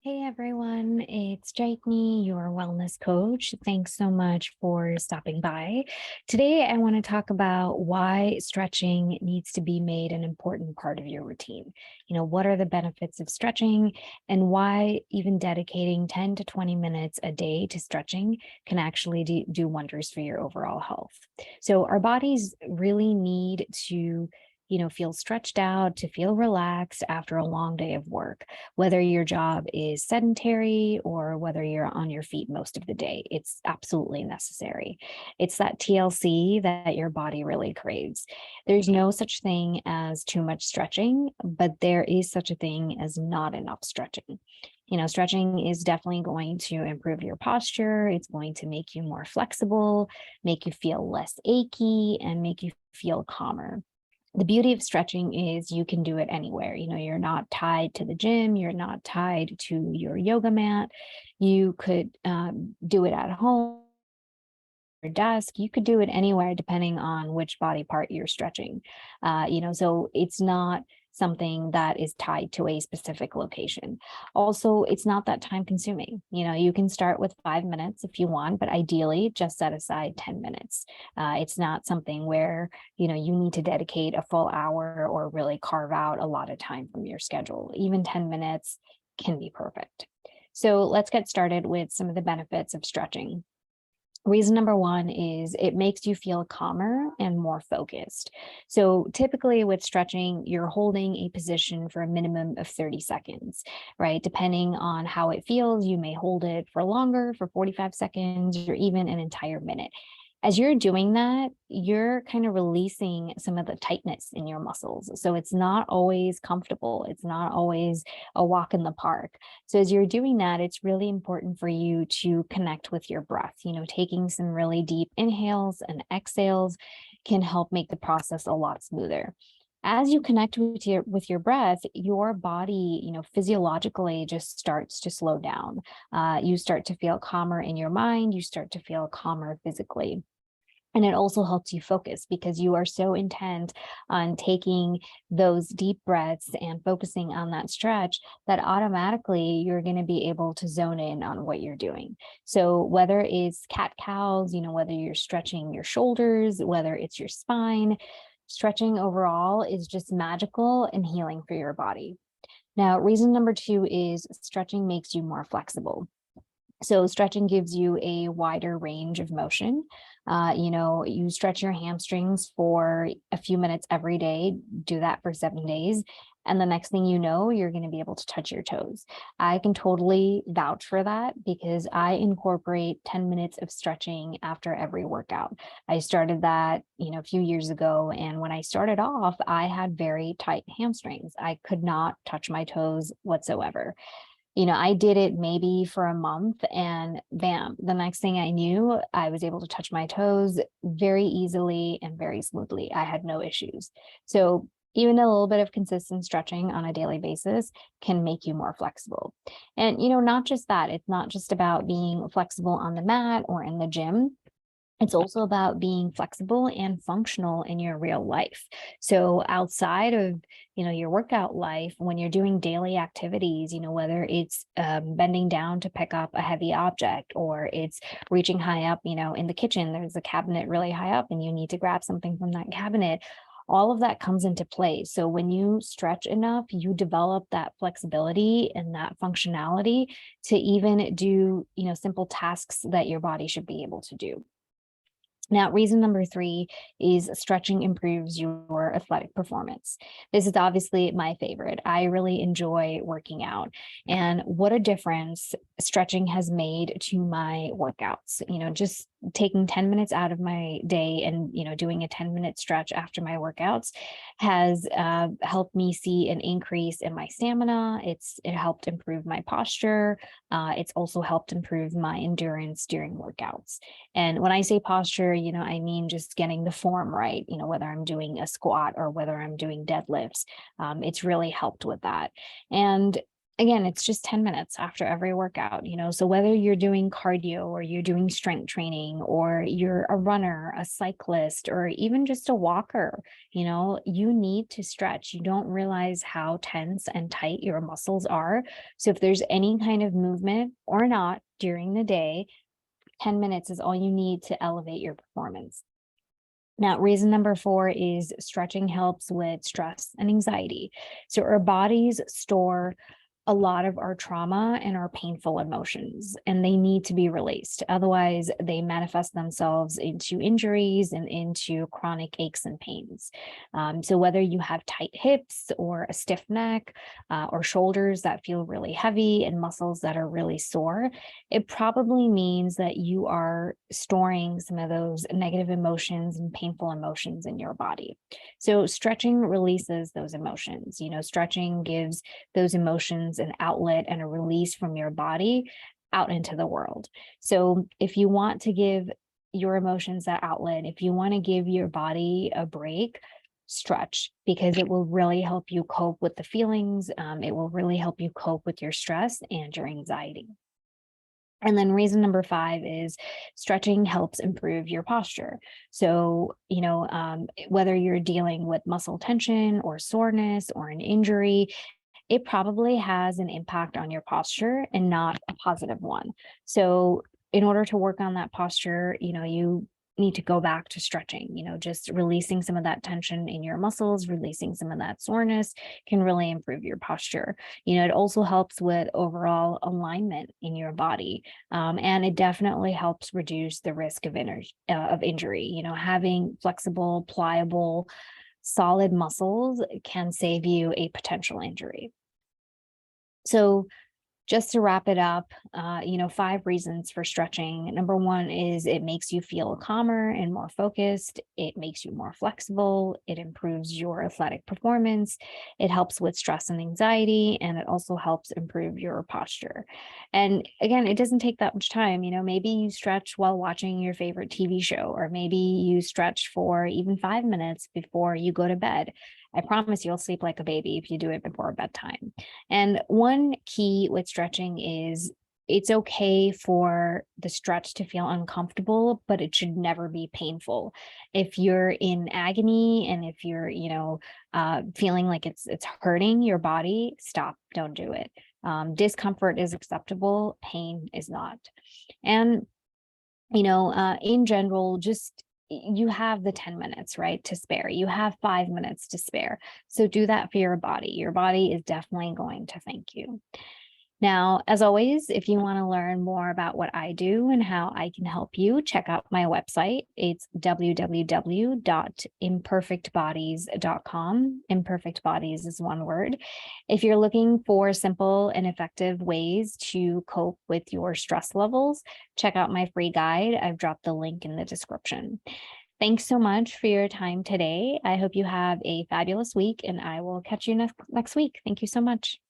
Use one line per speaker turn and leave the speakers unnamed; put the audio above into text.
Hey everyone, it's Jitney, your wellness coach. Thanks so much for stopping by. Today, I want to talk about why stretching needs to be made an important part of your routine. What are the benefits of stretching and why even dedicating 10 to 20 minutes a day to stretching can actually do wonders for your overall health. So, our bodies really need to feel stretched out, to feel relaxed after a long day of work, whether your job is sedentary or whether you're on your feet most of the day. It's absolutely necessary. It's that TLC that your body really craves. There's no such thing as too much stretching, but there is such a thing as not enough stretching. Stretching is definitely going to improve your posture. It's going to make you more flexible, make you feel less achy, and make you feel calmer. The beauty of stretching is you can do it anywhere. You're not tied to the gym, you're not tied to your yoga mat. You could do it at home, your desk. You could do it anywhere depending on which body part you're stretching. So it's not something that is tied to a specific location. Also, it's not that time consuming. You can start with 5 minutes if you want, but ideally just set aside 10 minutes. It's not something where, you need to dedicate a full hour or really carve out a lot of time from your schedule. Even 10 minutes can be perfect. So let's get started with some of the benefits of stretching. Reason number one is it makes you feel calmer and more focused. So typically with stretching, you're holding a position for a minimum of 30 seconds, right? Depending on how it feels, you may hold it for longer, for 45 seconds, or even an entire minute. As you're doing that, you're kind of releasing some of the tightness in your muscles. So it's not always comfortable. It's not always a walk in the park. So as you're doing that, it's really important for you to connect with your breath. Taking some really deep inhales and exhales can help make the process a lot smoother. As you connect with your breath, your body, physiologically just starts to slow down. You start to feel calmer in your mind. You start to feel calmer physically. And it also helps you focus because you are so intent on taking those deep breaths and focusing on that stretch that automatically you're going to be able to zone in on what you're doing. So whether it's cat cows, whether you're stretching your shoulders, whether it's your spine, stretching overall is just magical and healing for your body. Now, reason number two is stretching makes you more flexible. So stretching gives you a wider range of motion. You stretch your hamstrings for a few minutes every day, do that for 7 days. And the next thing you know, you're going to be able to touch your toes. I can totally vouch for that because I incorporate 10 minutes of stretching after every workout. I started that, a few years ago. And when I started off, I had very tight hamstrings. I could not touch my toes whatsoever. I did it maybe for a month and bam, the next thing I knew, I was able to touch my toes very easily and very smoothly. I had no issues. So even a little bit of consistent stretching on a daily basis can make you more flexible. And, not just that, it's not just about being flexible on the mat or in the gym. It's also about being flexible and functional in your real life. So outside of, your workout life, when you're doing daily activities, whether it's bending down to pick up a heavy object or it's reaching high up, in the kitchen, there's a cabinet really high up and you need to grab something from that cabinet. All of that comes into play. So when you stretch enough, you develop that flexibility and that functionality to even do, simple tasks that your body should be able to do. Now, reason number three is stretching improves your athletic performance. This is obviously my favorite. I really enjoy working out, and what a difference stretching has made to my workouts. Just taking 10 minutes out of my day and, doing a 10-minute stretch after my workouts has helped me see an increase in my stamina. It helped improve my posture. It's also helped improve my endurance during workouts. And when I say posture, I mean just getting the form right, whether I'm doing a squat or whether I'm doing deadlifts. It's really helped with that. And again, it's just 10 minutes after every workout, so whether you're doing cardio or you're doing strength training or you're a runner, a cyclist, or even just a walker, you need to stretch. You don't realize how tense and tight your muscles are. So if there's any kind of movement or not during the day, 10 minutes is all you need to elevate your performance. Now, reason number 4 is stretching helps with stress and anxiety. So our bodies store a lot of our trauma and our painful emotions, and they need to be released. Otherwise, they manifest themselves into injuries and into chronic aches and pains. So whether you have tight hips or a stiff neck or shoulders that feel really heavy and muscles that are really sore, it probably means that you are storing some of those negative emotions and painful emotions in your body. So stretching releases those emotions. Stretching gives those emotions an outlet and a release from your body out into the world. So if you want to give your emotions that outlet, if you want to give your body a break, stretch, because it will really help you cope with the feelings. It will really help you cope with your stress and your anxiety. And then reason number 5 is stretching helps improve your posture. So, whether you're dealing with muscle tension or soreness or an injury, it probably has an impact on your posture and not a positive one. So, in order to work on that posture, you need to go back to stretching, just releasing some of that tension in your muscles, releasing some of that soreness can really improve your posture. It also helps with overall alignment in your body. And it definitely helps reduce the risk of, of injury. Having flexible, pliable, solid muscles can save you a potential injury. So just to wrap it up, 5 reasons for stretching. Number 1 is it makes you feel calmer and more focused. It makes you more flexible. It improves your athletic performance. It helps with stress and anxiety, and it also helps improve your posture. And again, it doesn't take that much time. Maybe you stretch while watching your favorite TV show, or maybe you stretch for even 5 minutes before you go to bed. I promise you'll sleep like a baby if you do it before bedtime. And one key with stretching is it's okay for the stretch to feel uncomfortable, but it should never be painful. If you're in agony and if you're, feeling like it's hurting your body, stop. Don't do it. Discomfort is acceptable. Pain is not. And in general, just you have the 10 minutes, right, to spare. You have 5 minutes to spare. So do that for your body. Your body is definitely going to thank you. Now, as always, if you want to learn more about what I do and how I can help you, check out my website. It's www.imperfectbodies.com. Imperfect bodies is one word. If you're looking for simple and effective ways to cope with your stress levels, check out my free guide. I've dropped the link in the description. Thanks so much for your time today. I hope you have a fabulous week, and I will catch you next week. Thank you so much.